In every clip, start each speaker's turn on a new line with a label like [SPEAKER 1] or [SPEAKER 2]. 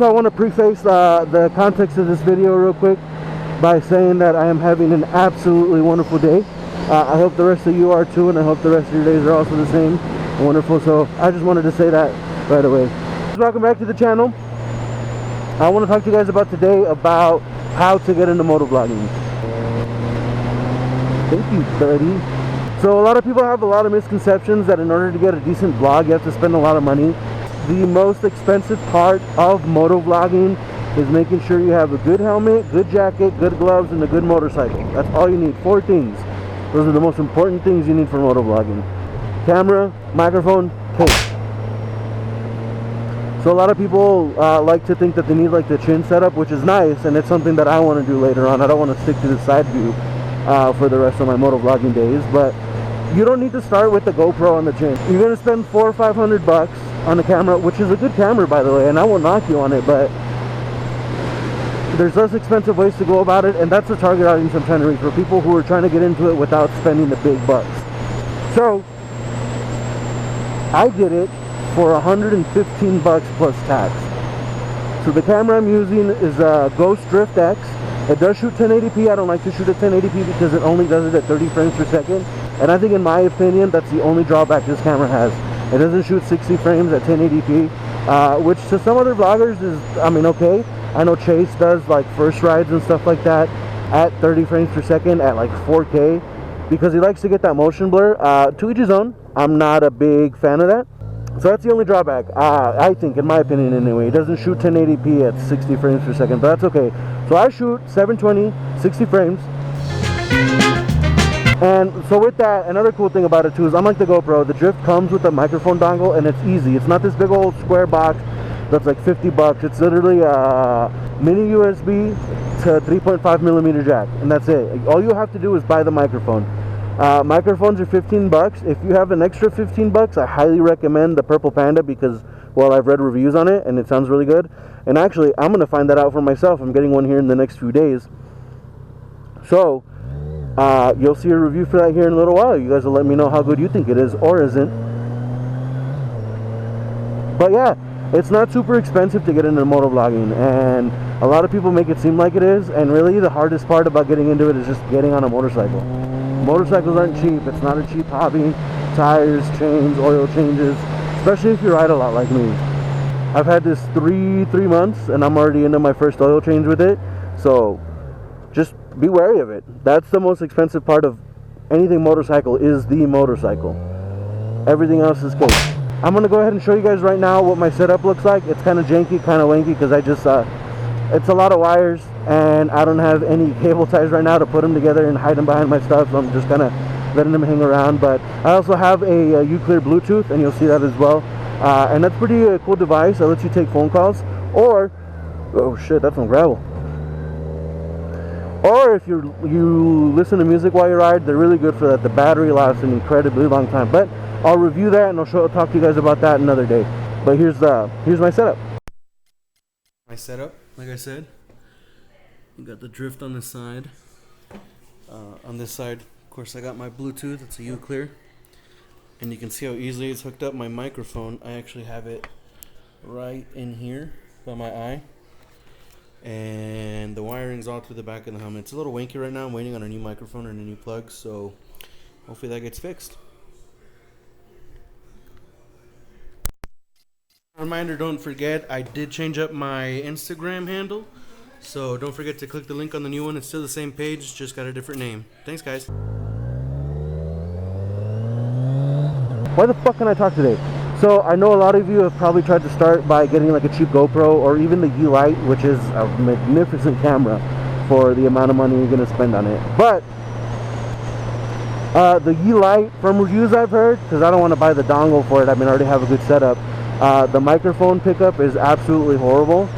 [SPEAKER 1] Also, I want to preface the context of this video real quick by saying that I am having an absolutely wonderful day. I hope the rest of you are too, and I hope the rest of your days are also the same wonderful. So I just wanted to say that right away. Welcome back to the channel. I want to talk to you guys about today about how to get into motovlogging. Thank you, buddy. So a lot of people have a lot of misconceptions that in order to get a decent vlog you have to spend a lot of money. The most expensive part of motovlogging is making sure you have a good helmet, good jacket, good gloves, and a good motorcycle. That's all you need. 4 things. Those are the most important things you need for motovlogging. Camera, microphone, case. So a lot of people like to think that they need like the chin setup, which is nice, and it's something that I want to do later on. I don't want to stick to the side view for the rest of my motovlogging days, but you don't need to start with the GoPro on the chin. You're going to spend $400 or $500 on the camera, which is a good camera, by the way, and I won't knock you on it, but there's less expensive ways to go about it, and that's the target audience I'm trying to reach, for people who are trying to get into it without spending the big bucks. So I did it for $115 plus tax. So the camera I'm using is a Ghost Drift X. It does shoot 1080p. I don't like to shoot at 1080p because it only does it at 30 frames per second, and I think, in my opinion, that's the only drawback this camera has. It doesn't shoot 60 frames at 1080p, which to some other vloggers is, I mean, okay. I know Chase does like first rides and stuff like that at 30 frames per second at like 4K because he likes to get that motion blur. To each his own. I'm not a big fan of that. So that's the only drawback, I think, in my opinion anyway. It doesn't shoot 1080p at 60 frames per second, but that's okay. So I shoot 720, 60 frames. And so with that, another cool thing about it too is, unlike the GoPro, the Drift comes with a microphone dongle, and it's easy. It's not this big old square box that's like $50. It's literally a mini USB to 3.5 millimeter jack, and that's it. All you have to do is buy the microphone. Microphones are $15. If you have an extra $15, I highly recommend the Purple Panda because, well, I've read reviews on it and it sounds really good. And actually, I'm going to find that out for myself. I'm getting one here in the next few days. So you'll see a review for that here in a little while. You guys will let me know how good you think it is or isn't. But yeah, it's not super expensive to get into motovlogging, and a lot of people make it seem like it is, and really the hardest part about getting into it is just getting on a motorcycle. Motorcycles aren't cheap. It's not a cheap hobby. Tires, chains, oil changes, especially if you ride a lot like me. I've had this three months and I'm already into my first oil change with it, so just be wary of it. That's the most expensive part of anything motorcycle, is the motorcycle. Everything else is cake. I'm going to go ahead and show you guys right now what my setup looks like. It's kind of janky, kind of wanky, because I just, it's a lot of wires, and I don't have any cable ties right now to put them together and hide them behind my stuff, so I'm just kind of letting them hang around. But I also have a Uclear Bluetooth, and you'll see that as well. And that's pretty cool device. It lets you take phone calls, or, oh shit, that's on gravel. Or if you listen to music while you ride, they're really good for that. The battery lasts an incredibly long time. But I'll review that and I'll talk to you guys about that another day. But here's my setup.
[SPEAKER 2] My setup, like I said, you got the Drift on this side. On this side, of course, I got my Bluetooth. It's a Uclear, and you can see how easily it's hooked up. My microphone, I actually have it right in here by my eye. And the wiring's all through the back of the helmet. It's a little wanky right now. I'm waiting on a new microphone and a new plug, so hopefully that gets fixed. Reminder, don't forget, I did change up my Instagram handle, so don't forget to click the link on the new one. It's still the same page, just got a different name. Thanks, guys.
[SPEAKER 1] Why the fuck can I talk today? So I know a lot of you have probably tried to start by getting like a cheap GoPro or even the Lite, which is a magnificent camera for the amount of money you're going to spend on it. But the Lite, from reviews I've heard, because I don't want to buy the dongle for it, I mean, I already have a good setup. The microphone pickup is absolutely horrible.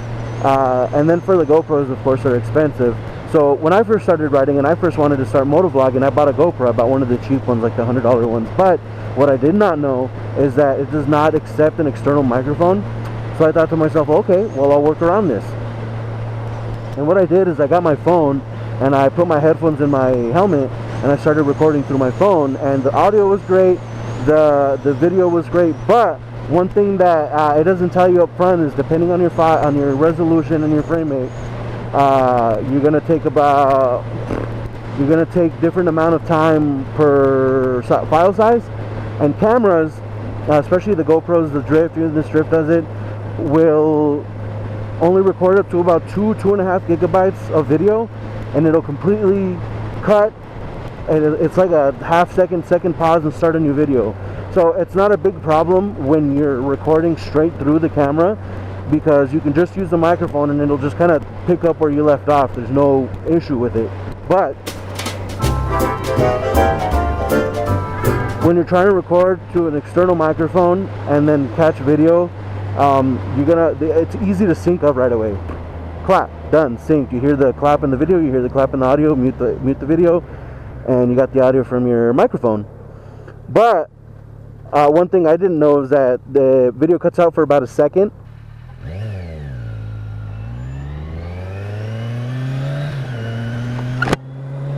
[SPEAKER 1] And then for the GoPros, of course, they're expensive. So when I first started riding and I first wanted to start motovlogging, I bought a GoPro. I bought one of the cheap ones, like the $100 ones. But what I did not know is that it does not accept an external microphone. So I thought to myself, okay, well, I'll work around this. And what I did is I got my phone and I put my headphones in my helmet and I started recording through my phone, and the audio was great, the video was great, but One thing that it doesn't tell you up front is, depending on your resolution and your frame rate, you're gonna take different amount of time per file size. And cameras, especially the GoPros, the Drift, even this Drift does it, will only record up to about 2.5 gigabytes of video, and it'll completely cut, and it's like a second pause and start a new video. So it's not a big problem when you're recording straight through the camera, because you can just use the microphone and it'll just kind of pick up where you left off. There's no issue with it. But when you're trying to record to an external microphone and then catch video, it's easy to sync up right away. Clap, done, synced. You hear the clap in the video, you hear the clap in the audio, mute the video, and you got the audio from your microphone. But one thing I didn't know is that the video cuts out for about a second,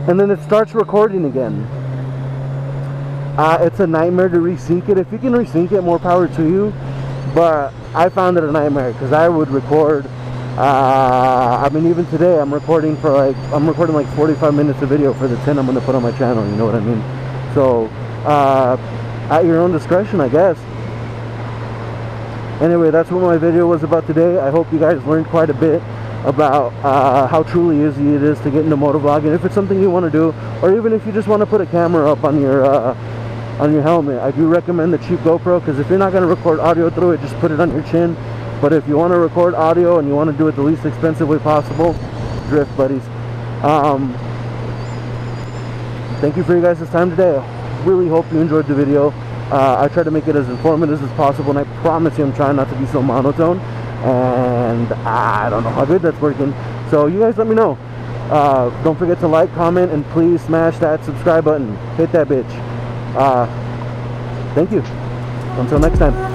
[SPEAKER 1] and then it starts recording again. It's a nightmare to resync it. If you can resync it, more power to you, but I found it a nightmare, because I would record, even today I'm recording like 45 minutes of video for the 10 I'm going to put on my channel, you know what I mean? So at your own discretion, I guess. Anyway, that's what my video was about today. I hope you guys learned quite a bit about how truly easy it is to get into motovlogging. If it's something you want to do, or even if you just want to put a camera up on your helmet, I do recommend the cheap GoPro, because if you're not going to record audio through it, just put it on your chin. But if you want to record audio and you want to do it the least expensive way possible, Drift, buddies. Thank you for your guys' time today. I really hope you enjoyed the video. I try to make it as informative as possible, and I promise you I'm trying not to be so monotone, and I don't know how good that's working. So you guys let me know. Don't forget to like, comment, and please smash that subscribe button. Hit that bitch. Thank you. Until next time.